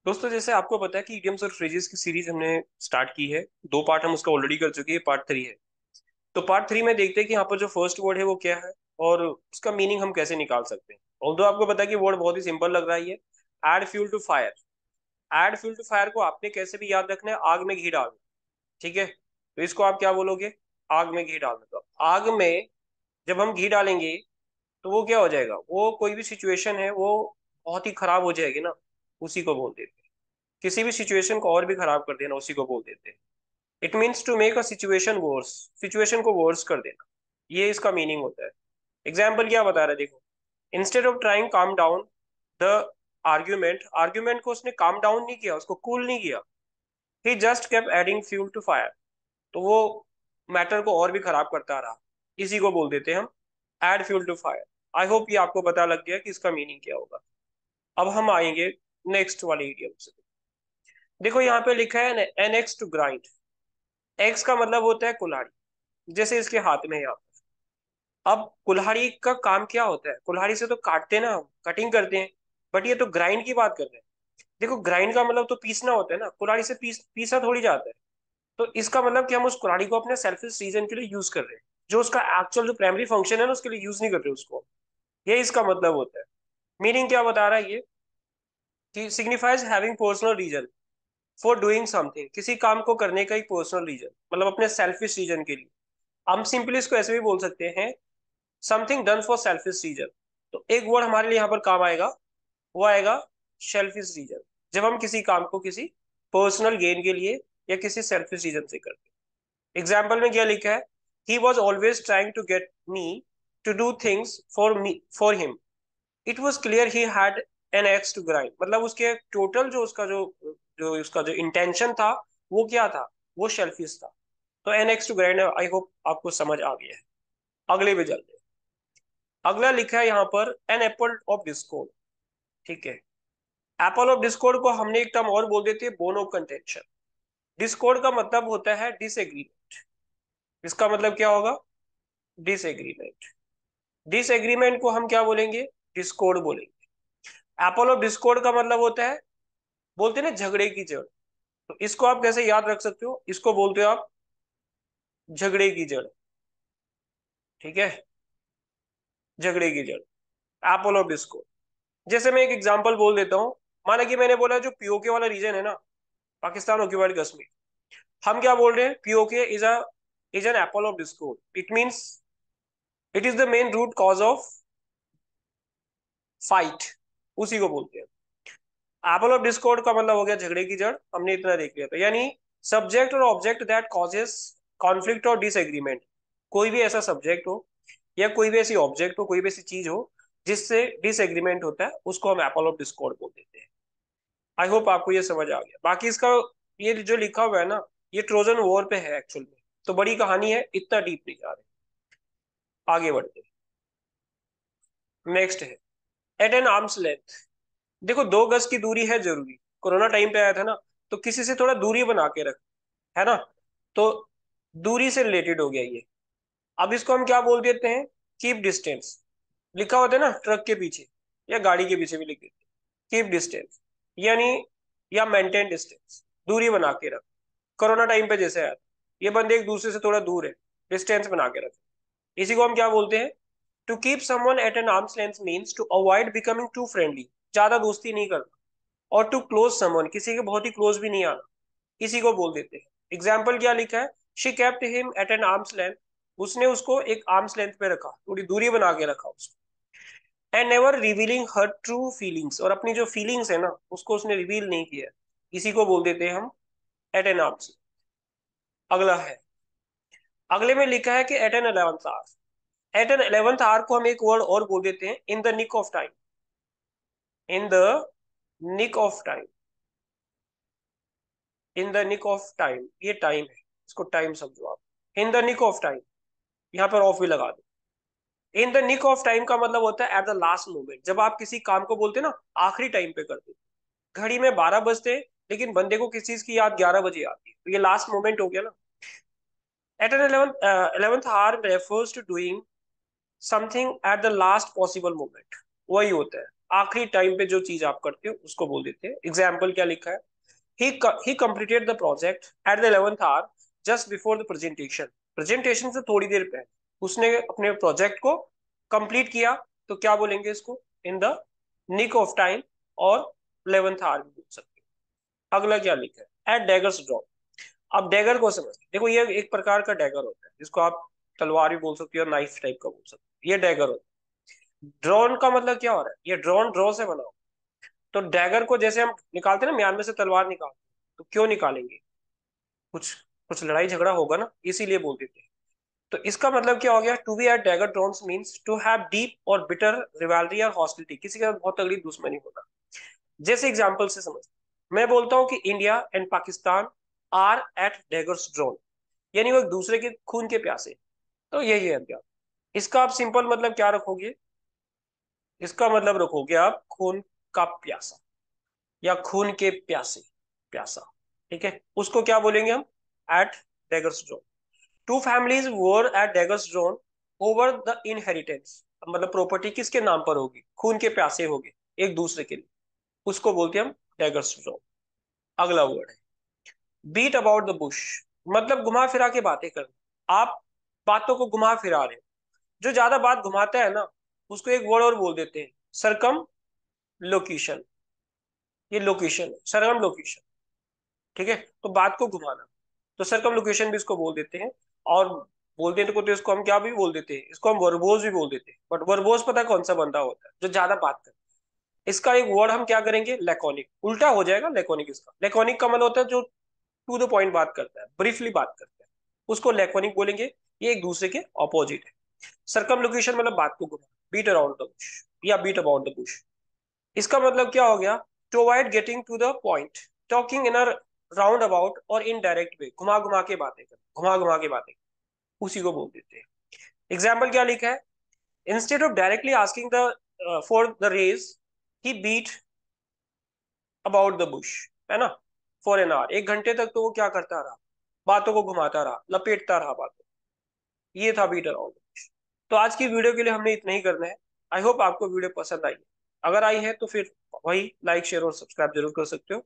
दोस्तों, जैसे आपको पता है कि इडियम्स और फ्रेजेस की सीरीज हमने स्टार्ट की है। 2 पार्ट हम उसका ऑलरेडी कर चुके हैं, पार्ट 3 है। तो पार्ट 3 में देखते हैं कि यहाँ पर जो फर्स्ट वर्ड है वो क्या है और उसका मीनिंग हम कैसे निकाल सकते हैं। ऑल्दो आपको पता है कि वर्ड बहुत ही सिंपल लग रहा है ये। Add fuel to fire. Add fuel to fire को आपने कैसे भी याद रखना है, आग में घी डालना। ठीक है, तो इसको आप क्या बोलोगे? आग में घी डालना। तो आग में जब हम घी डालेंगे तो वो क्या हो जाएगा, वो कोई भी सिचुएशन है वो बहुत ही खराब हो जाएगी ना, उसी को बोल देते हैं। किसी भी सिचुएशन को और भी खराब कर देना, उसी को बोल देते हैं। It means to make a situation worse, situation को वर्स कर देना, ये इसका मीनिंग होता है। एग्जाम्पल क्या बता रहा है, देखो। Instead of trying calm down the argument, argument को उसने काम डाउन नहीं किया, उसको कूल नहीं किया। He just kept adding fuel to fire, तो वो मैटर को और भी खराब करता रहा। इसी को बोल देते हैं हम add fuel to fire. I hope ये आपको पता लग गया कि इसका मीनिंग क्या होगा। अब हम आएंगे नेक्स्ट वाले इडियम से। देखो यहाँ पे लिखा है an axe to grind. Axe का मतलब होता है कुल्हाड़ी, जैसे इसके हाथ में है यहाँ पे। अब कुल्हाड़ी का काम क्या होता है? कुल्हाड़ी से तो काटते हैं ना, हम कटिंग करते हैं। बट ये तो ग्राइंड की बात कर रहे हैं। देखो, ग्राइंड का मतलब तो पीसना होता है ना, कुल्हाड़ी से पीसा थोड़ी जाता है। तो इसका मतलब कि हम उस कुल्हाड़ी को अपने सेल्फिश रीजन के लिए यूज कर रहे हैं। जो उसका एक्चुअल जो प्राइमरी फंक्शन है ना, उसके लिए यूज नहीं कर रहे उसको। ये इसका मतलब होता है। मीनिंग क्या बता रहा है ये, कि signifies having personal reason for doing something, किसी काम को करने का एक पर्सनल रीजन, मतलब अपने सेल्फिश रीजन के लिए। हम सिंपली इसको ऐसे भी बोल सकते हैं, something done for selfish reason. तो एक वर्ड हमारे लिए यहाँ पर काम आएगा, वो आएगा सेल्फिश रीजन। जब हम किसी काम को किसी पर्सनल गेन के लिए या किसी सेल्फिश रीजन से करते हैं। एग्जाम्पल में क्या लिखा है, he was always trying to get me to do things for him. It was clear he had an axe to grind, मतलब उसके टोटल जो उसका जो उसका जो इंटेंशन था, वो क्या था? वो शेल्फिश था। तो an axe to grind, I hope आपको समझ आ गया है। अगले पे चलते हैं। अगला लिखा है यहाँ पर एन एप्पल ऑफ डिस्कॉर्ड। ठीक है, एप्पल ऑफ डिस्कॉर्ड को हमने एक टर्म और बोल देते हैं, बोन ऑफ कंटेंशन। डिस्कॉर्ड का मतलब होता है डिसएग्रीमेंट। इसका मतलब क्या होगा? डिसएग्रीमेंट। डिसएग्रीमेंट को हम क्या बोलेंगे? डिस्कॉर्ड बोलेंगे। एप्पल ऑफ डिस्कॉर्ड का मतलब होता है, बोलते हैं ना, झगड़े की जड़। तो इसको आप कैसे याद रख सकते हो? इसको बोलते हो आप झगड़े की जड़। ठीक है, झगड़े की जड़, एप्पल ऑफ डिस्कॉर्ड। जैसे मैं एक एग्जांपल बोल देता हूँ। माना कि मैंने बोला जो पीओके वाला रीजन है ना, पाकिस्तान ऑक्यूपाइड कश्मीर, हम क्या बोल रहे हैं? PoK is an apple of discord. It means it is the main root cause of fight, उसी को बोलते हैं। एप्पल ऑफ डिस्कॉर्ड का मतलब हो गया झगड़े की जड़, हमने इतना देख लिया था। यानी सब्जेक्ट और ऑब्जेक्ट दैट कॉजेस कॉन्फ्लिक्ट और डिसएग्रीमेंट। कोई भी ऐसा सब्जेक्ट हो या कोई भी ऐसी ऑब्जेक्ट हो, कोई भी ऐसी चीज हो जिससे डिसएग्रीमेंट होता है, उसको हम एप्पल ऑफ डिस्कॉर्ड बोल देते हैं। आई होप आपको ये समझ आ गया। बाकी इसका ये जो लिखा हुआ है ना, ये ट्रोजन वॉर पे है एक्चुअल में। तो बड़ी कहानी है, इतना डीप नहीं जा रहे। आगे बढ़ते हैं। नेक्स्ट है एट एन आर्म्स लेंथ। देखो, 2 गज की दूरी है जरूरी। कोरोना टाइम पे आया था ना, तो किसी से थोड़ा दूरी बना के रख, है ना। तो दूरी से रिलेटेड हो गया ये। अब इसको हम क्या बोल देते हैं? Keep distance. लिखा होता है ना ट्रक के पीछे या गाड़ी के पीछे भी लिख देते हैं कीप डिस्टेंस, यानी या मेंटेन डिस्टेंस, दूरी बना के रख। कोरोना टाइम पे जैसे आया था, ये बंदे एक दूसरे से थोड़ा दूर है, डिस्टेंस बना के रख। इसी को हम क्या बोलते हैं? To keep someone at an arm's length means to avoid becoming too friendly, ज्यादा दोस्ती नहीं करना। और टू क्लोज समवन, किसी के बहुत ही क्लोज भी नहीं आना, इसी को बोल देते हैं। एग्जाम्पल क्या लिखा है, she kept him at an arm's length. उसने उसको एक आर्म्स लेंथ पे रखा, थोड़ी दूरी बना के रखा उसको। And never revealing her true feelings, और अपनी जो फीलिंग्स है ना, उसको उसने रिवील नहीं किया। इसी को बोल देते हैं हम एट एन आर्म्स। अगला है, अगले में लिखा है कि at an 11th hour. At an 11th hour को हम एक वर्ड और बोल देते हैं, in the nick of time. In the nick of time, in the nick of time, ये टाइम है, इसको टाइम समझो आप। In the nick of time, यहाँ पर ऑफ भी लगा दो। In the nick of time का मतलब होता है एट द लास्ट मोमेंट। जब आप किसी काम को बोलते हैं ना, आखिरी टाइम पे करते हैं। घड़ी में 12 बजते हैं, लेकिन बंदे को किस चीज की याद 11 बजे आती है, तो ये लास्ट मोमेंट हो गया ना। At an 11th hour refers to doing something at the last possible moment, वही होता है। आखिरी टाइम पे जो चीज आप करते हो उसको बोल देते हैं। एग्जाम्पल क्या लिखा है, he completed the project at the 11th hour just before the presentation। Presentation से थोड़ी देर पहले उसने अपने प्रोजेक्ट को कंप्लीट किया, तो क्या बोलेंगे इसको, in the nick of time, और 11th आवर भी बोल सकते हो। अगला क्या लिखा है, एट डैगर्स ड्रॉप। अब डैगर को समझ, देखो ये एक प्रकार का डैगर होता है जिसको आप तलवार भी बोल सकते हो, नाइफ टाइप का बोल सकते हो, ये डैगर होता है। ड्रोन का मतलब क्या हो रहा है, ये ड्रोन ड्रॉ से बना हो। तो डैगर को जैसे हम निकालते हैं ना, म्यान में से तलवार निकालते हैं, तो क्यों निकालेंगे, कुछ कुछ लड़ाई झगड़ा होगा ना, इसीलिए बोल देते हैं। तो इसका मतलब क्या हो गया, to be at dagger drawns means to have deep or bitter rivalry or hostility, किसी के साथ बहुत तगड़ी दुश्मनी होना। जैसे एग्जांपल से समझ, मैं बोलता हूं कि India and Pakistan are at daggers drawn, यानी वो एक दूसरे के खून के प्यासे। तो यही है अज्ञात। इसका आप सिंपल मतलब क्या रखोगे, इसका मतलब रखोगे आप खून का प्यासा, या खून के प्यासे, प्यासा। ठीक है, उसको क्या बोलेंगे हम, at daggers drawn. Two families war at daggers drawn over the inheritance, मतलब प्रॉपर्टी किसके नाम पर होगी, खून के प्यासे होंगे एक दूसरे के लिए, उसको बोलते हैं हम डैगर्स ड्रॉन। अगला वर्ड है बीट अबाउट द बुश, मतलब घुमा फिरा के बातें करना। आप बातों को घुमा फिरा रहे हो, जो ज्यादा बात घुमाता है ना, उसको एक वर्ड और बोल देते हैं, सरकम लोकेशन। ये लोकेशन है, सरकम लोकेशन। ठीक है, तो बात को घुमाना, तो सरकम लोकेशन भी इसको बोल देते हैं। और बोलते हैं तो इसको हम क्या भी बोल देते हैं, इसको हम वर्बोज भी बोल देते हैं। बट वर्बोज पता है कौन सा बंदा होता है, जो ज्यादा बात करता है। इसका एक वर्ड हम क्या करेंगे, लैकोनिक, उल्टा हो जाएगा लैकोनिक। इसका लैकोनिक का मतलब होता है जो टू द पॉइंट बात करता है, ब्रीफली बात करता है, उसको लैकोनिक बोलेंगे। ये एक दूसरे के ऑपोजिट है। सरकम लोकेशन मतलब बात को घुमा, बीट अराउंड द बुश या बीट अबाउट द बुश। इसका मतलब क्या हो गया, to avoid getting to the point, talking in a roundabout or indirect way, घुमा घुमा के बातें कर, घुमा घुमा के बातें, उसी को बोल देते हैं। एग्जाम्पल क्या लिखा है, instead of directly asking the for the raise, he beat about the bush, है ना, फॉर एन आवर, 1 घंटे तक तो वो क्या करता रहा, बातों को घुमाता रहा, लपेटता रहा बातों। ये था बीट अराउंड द बुश। तो आज की वीडियो के लिए हमने इतना ही करना है। आई होप आपको वीडियो पसंद आई है। अगर आई है तो फिर वही लाइक शेयर और सब्सक्राइब जरूर कर सकते हो।